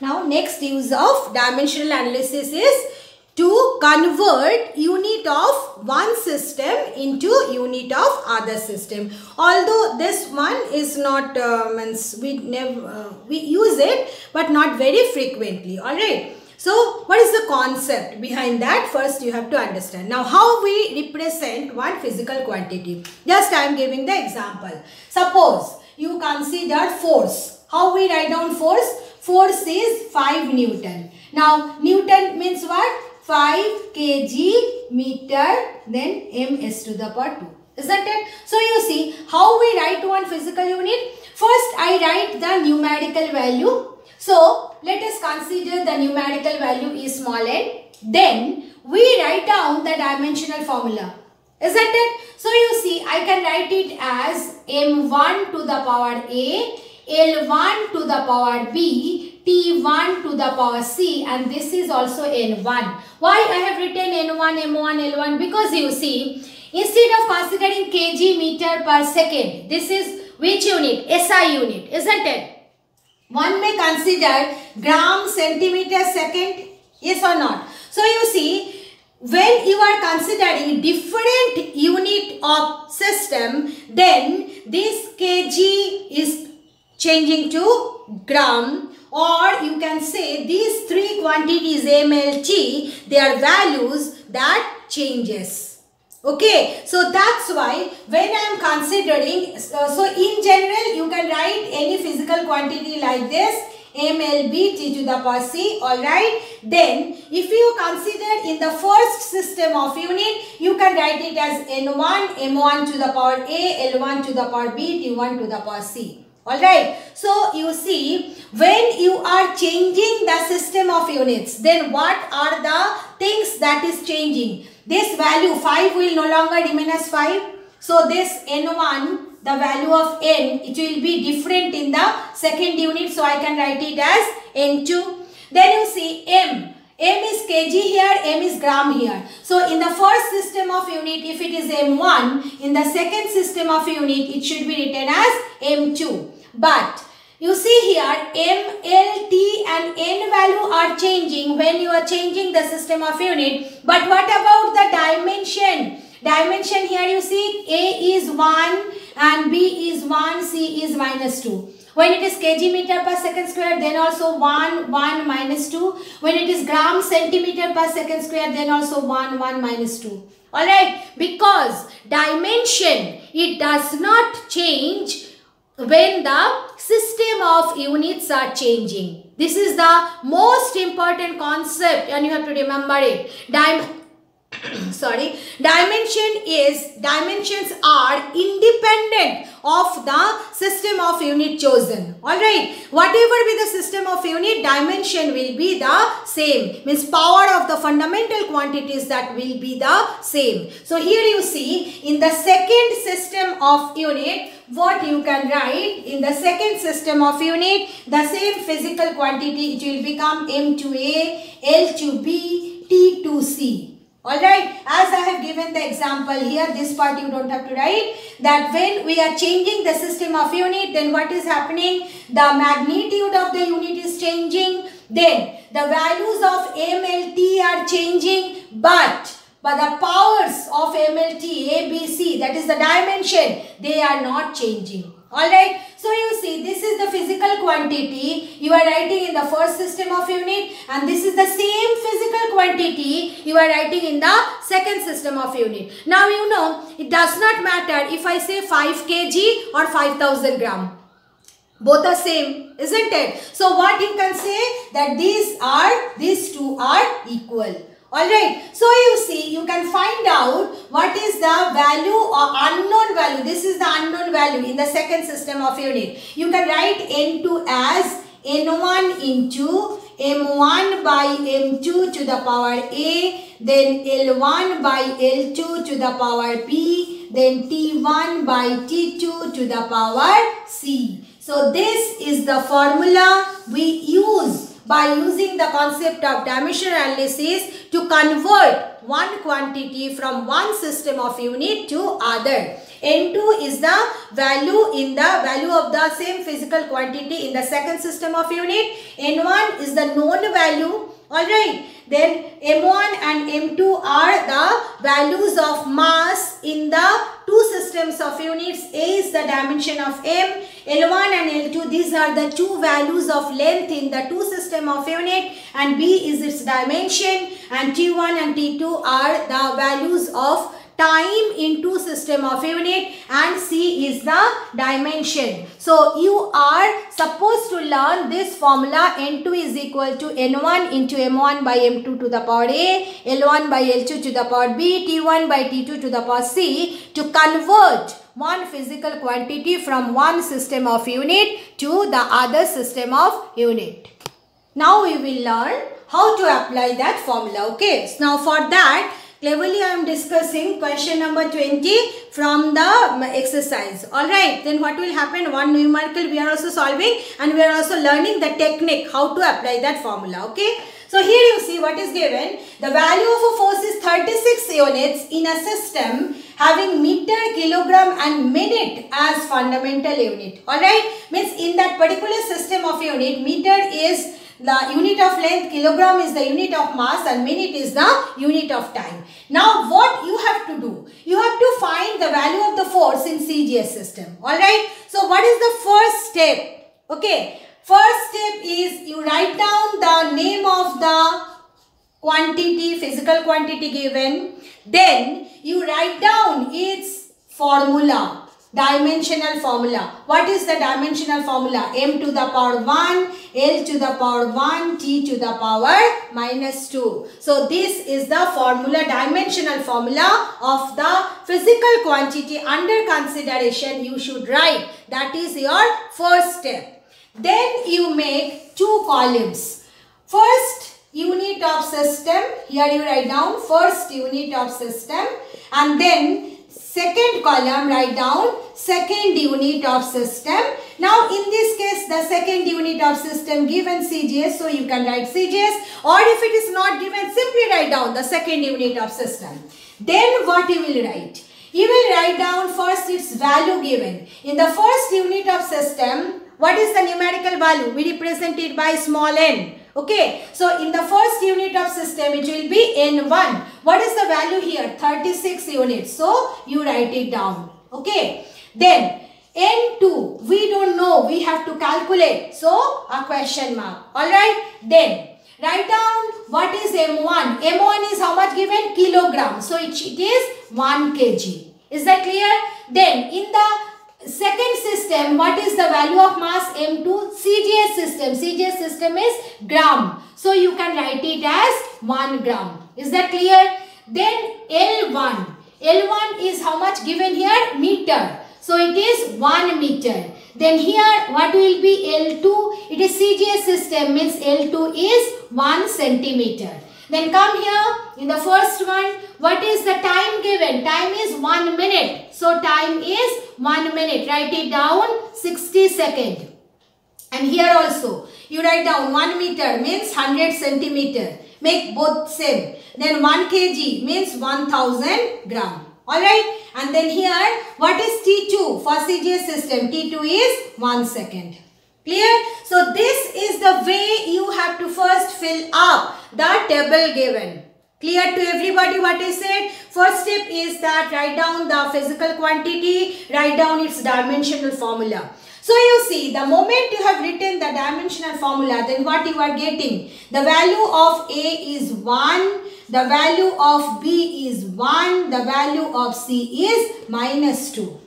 Now next use of dimensional analysis is to convert unit of one system into unit of other system. Although this one is not we use it, but not very frequently. All right. So what is the concept behind that? First you have to understand. Now how we represent one physical quantity. Just I am giving the example. Suppose you consider force. How we write down force? Force is 5 Newton. Now Newton means what? 5 kg meter, then ms to the power 2. Isn't it? So you see how we write one physical unit. First I write the numerical value. So let us consider the numerical value is small n. Then we write down the dimensional formula. Isn't it? So you see I can write it as m1 to the power a, L1 to the power b, T1 to the power c, and this is also N1. Why I have written N1, M1, L1? Because you see, instead of considering kg meter per second, this is which unit? SI unit, isn't it? One may consider gram centimeter second, yes or not? So you see, when you are considering different unit of system, then this kg is changing to gram, or you can say these three quantities MLT, their values that changes. Okay, so that's why when I am considering, so in general you can write any physical quantity like this, MLB T to the power C, alright. Then if you consider in the first system of unit, you can write it as N1, M1 to the power A, L1 to the power B, T1 to the power C. Alright, so you see when you are changing the system of units, then what are the things that is changing? This value 5 will no longer remain as 5. So this N1, the value of N, it will be different in the second unit. So I can write it as N2. Then you see M. M is kg here, M is gram here. So in the first system of unit, if it is M1, in the second system of unit, it should be written as M2. But you see here, M, L, T and N value are changing when you are changing the system of unit. But what about the dimension? Dimension here you see, A is 1 and B is 1, C is -2. When it is kg meter per second square, then also 1, 1, -2. When it is gram centimeter per second square, then also 1, 1, -2. Alright, because dimension, it does not change when the system of units are changing. This is the most important concept and you have to remember it. Dimensions are independent of the system of unit chosen. Alright, whatever be the system of unit, dimension will be the same. Means power of the fundamental quantities that will be the same. So here you see in the second system of unit, what you can write in the second system of unit, the same physical quantity, it will become M to A, L to B, T to C. Alright, as I have given the example here, this part you don't have to write, that when we are changing the system of unit, then what is happening? The magnitude of the unit is changing, then the values of MLT are changing, but the powers of MLT, A, B, C, that is the dimension, they are not changing. Alright, so you see this is the physical quantity you are writing in the first system of unit, and this is the same physical quantity you are writing in the second system of unit. Now you know it does not matter if I say 5 kg or 5000 gram. Both are same, isn't it? So what you can say that these two are equal. Alright, so you see you can find out what is the value or unknown value. This is the unknown value in the second system of unit. You can write N2 as N1 into M1 by M2 to the power A, then L1 by L2 to the power B, then T1 by T2 to the power C. So this is the formula we use by using the concept of dimensional analysis to convert one quantity from one system of unit to other. N2 is the value of the same physical quantity in the second system of unit. N1 is the known value. Alright. Then M1 and M2 are the values of mass in the two systems of units. A is the dimension of M. L1 and L2, these are the two values of length in the two system of unit, and B is its dimension, and T1 and T2 are the values of time in two system of unit, and C is the dimension. So you are supposed to learn this formula. N2 is equal to N1 into M1 by M2 to the power A, L1 by L2 to the power B, T1 by T2 to the power C, to convert one physical quantity from one system of unit to the other system of unit. Now we will learn how to apply that formula. Okay, so now for that, cleverly I am discussing question number 20 from the exercise. Alright, then what will happen? One numerical we are also solving, and we are also learning the technique how to apply that formula. Okay, so here you see what is given. The value of a force is 36 units in a system having meter, kilogram and minute as fundamental unit. Alright, means in that particular system of unit, meter is the unit of length, kilogram is the unit of mass, and minute is the unit of time. Now what you have to do? You have to find the value of the force in CGS system. Alright, so what is the first step? Okay, first step is you write down the name of the quantity, physical quantity given. Then you write down its formula, dimensional formula. What is the dimensional formula? M to the power 1, L to the power 1, T to the power minus 2. So this is the formula, dimensional formula of the physical quantity under consideration you should write. That is your first step. Then you make two columns. First unit of system, here you write down first unit of system, and then second column write down second unit of system. Now in this case the second unit of system given CGS, so you can write CGS, or if it is not given, simply write down the second unit of system. Then what you will write? You will write down first its value given. In the first unit of system, what is the numerical value? We represent it by small n. Okay, so in the first unit of system it will be N1. What is the value here? 36 units. So you write it down. Okay, then N2 we don't know, we have to calculate. So a question mark. Alright, then write down what is M1. M1 is how much given? Kilogram. So it is 1 kg. Is that clear? Then in the second system, what is the value of mass? M2. CGS system. CGS system is gram. So you can write it as 1 gram. Is that clear? Then L1. L1 is how much given here? Meter. So it is 1 meter. Then here what will be L2? It is CGS system, means L2 is 1 centimeter. Then come here in the first one. What is the time given? Time is 1 minute. So time is 1 minute. Write it down 60 seconds. And here also you write down 1 meter means 100 centimeter. Make both same. Then 1 kg means 1000 gram. Alright. And then here what is T2 for CGS system? T2 is 1 second. Clear? So this is the way you have to first fill up the table given. Clear to everybody what I said? First step is that write down the physical quantity, write down its dimensional formula. So you see, the moment you have written the dimensional formula, then what you are getting? The value of A is 1, the value of B is 1, the value of C is minus 2.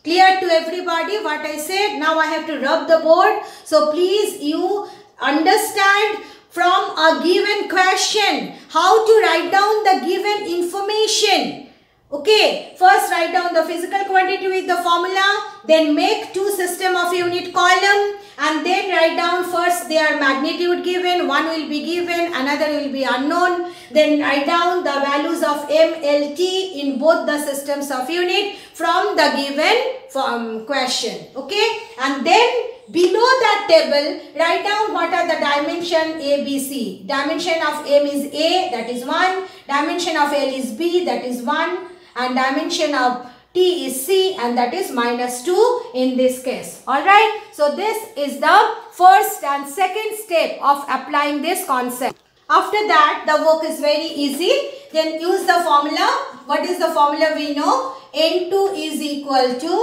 Clear to everybody what I said? Now I have to rub the board. So please you understand from a given question how to write down the given information. Okay, first write down the physical quantity with the formula, then make two system of unit column, and then write down first their magnitude given, one will be given, another will be unknown. Then write down the values of M, L, T in both the systems of unit from the given question. Okay, and then below that table, write down what are the dimension A, B, C. Dimension of M is A, that is 1. Dimension of L is B, that is 1. And dimension of T is C, and that is -2 in this case. Alright. So this is the first and second step of applying this concept. After that, the work is very easy. Then use the formula. What is the formula we know? N2 is equal to,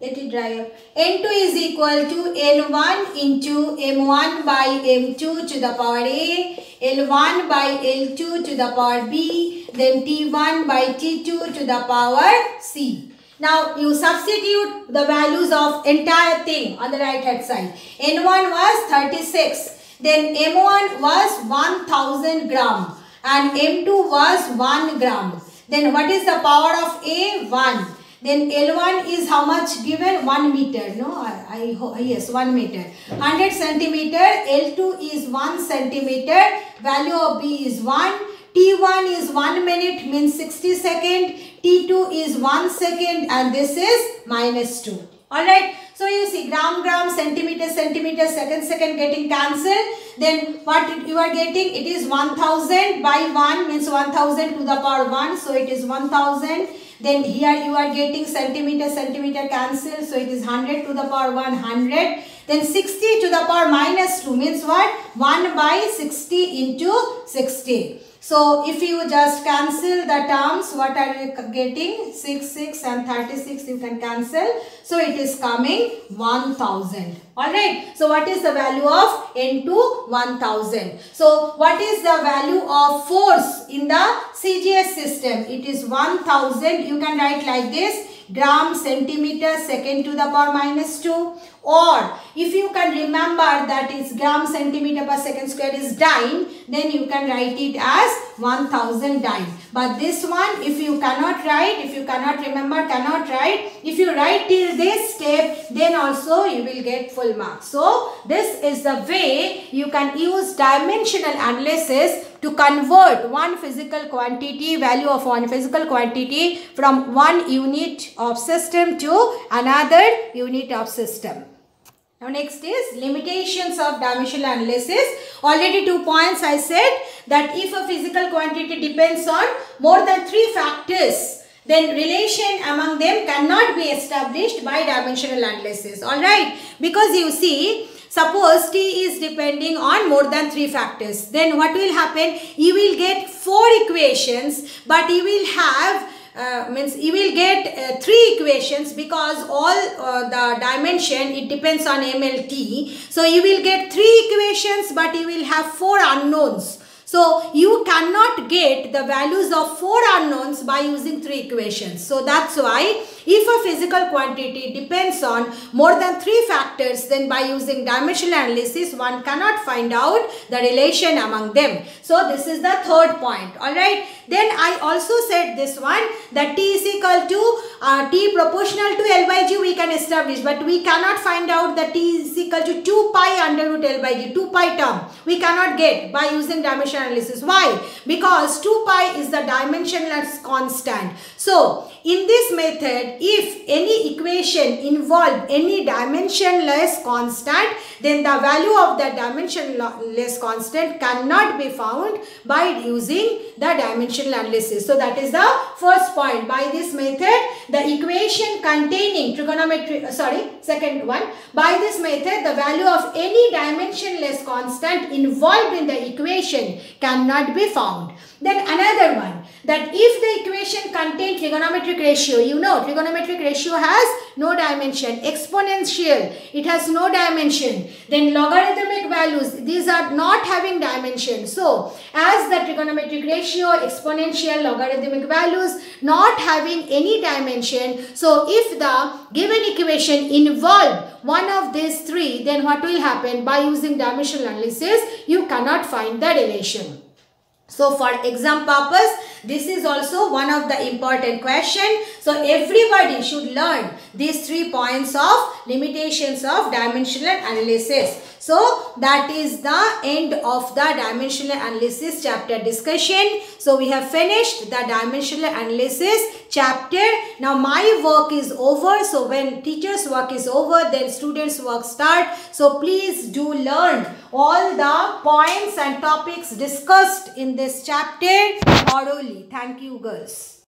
let it dry up. N2 is equal to N1 into M1 by M2 to the power A, L1 by L2 to the power B, then T1 by T2 to the power C. Now you substitute the values of entire thing on the right hand side. N1 was 36. Then M1 was 1000 gram and M2 was 1 gram. Then what is the power of A? 1. Then L1 is how much given? 1 meter. No, yes, 1 meter. 100 centimeter. L2 is 1 centimeter. Value of B is 1. T1 is 1 minute, means 60 second. T2 is 1 second, and this is -2. Alright. So you see gram, centimeter, second getting cancelled. Then what you are getting? It is 1000 by 1 means 1000 to the power 1. So it is 1000. Then here you are getting centimeter cancelled. So it is 100 to the power 100. Then 60 to the power -2 means what? 1 by 60 into 60. So if you just cancel the terms, what are you getting? 6 and 36 you can cancel. So it is coming 1000. Alright. So what is the value of N2? 1000. So what is the value of force in the CGS system? It is 1000. You can write like this. Gram, centimeter, second to the power -2. Or if you can remember that is gram centimeter per second square is dyne, then you can write it as 1000 dyne. But this one, if you cannot write, if you cannot remember, cannot write, if you write till this step, then also you will get full marks. So this is the way you can use dimensional analysis to convert one physical quantity, value of one physical quantity from one unit of system to another unit of system. Now next is limitations of dimensional analysis. Already 2 points I said that if a physical quantity depends on more than 3 factors, then relation among them cannot be established by dimensional analysis. Alright, because you see, suppose T is depending on more than 3 factors, then what will happen? You will get 4 equations, but you will have you will get 3 equations because all the dimension, it depends on MLT. So you will get 3 equations, but you will have 4 unknowns. So you cannot get the values of 4 unknowns by using 3 equations. So that's why if a physical quantity depends on more than 3 factors, then by using dimensional analysis, one cannot find out the relation among them. So this is the third point. Alright. Then I also said this one, that T is equal to T proportional to L by G we can establish, but we cannot find out that T is equal to 2 pi under root L by G, 2 pi term. We cannot get by using dimensional analysis. Why? Because 2 pi is the dimensionless constant. So in this method, if any equation involve any dimensionless constant, then the value of that dimensionless constant cannot be found by using the dimensional analysis. So that is the first point. By this method, the equation containing second one, by this method, the value of any dimensionless constant involved in the equation cannot be found. Then another one, that if the equation contains trigonometric ratio, you know trigonometric ratio has no dimension. Exponential, it has no dimension. Then logarithmic values, these are not having dimension. So as the trigonometric ratio, exponential, logarithmic values not having any dimension, so if the given equation involve one of these 3, then what will happen? By using dimensional analysis, you cannot find the relation. So for exam purpose, this is also one of the important question. So everybody should learn these 3 points of limitations of dimensional analysis. So that is the end of the dimensional analysis chapter discussion. So we have finished the dimensional analysis chapter. Now my work is over. So when teacher's work is over, then students' work start. So please do learn all the points and topics discussed in this chapter thoroughly. Thank you, girls.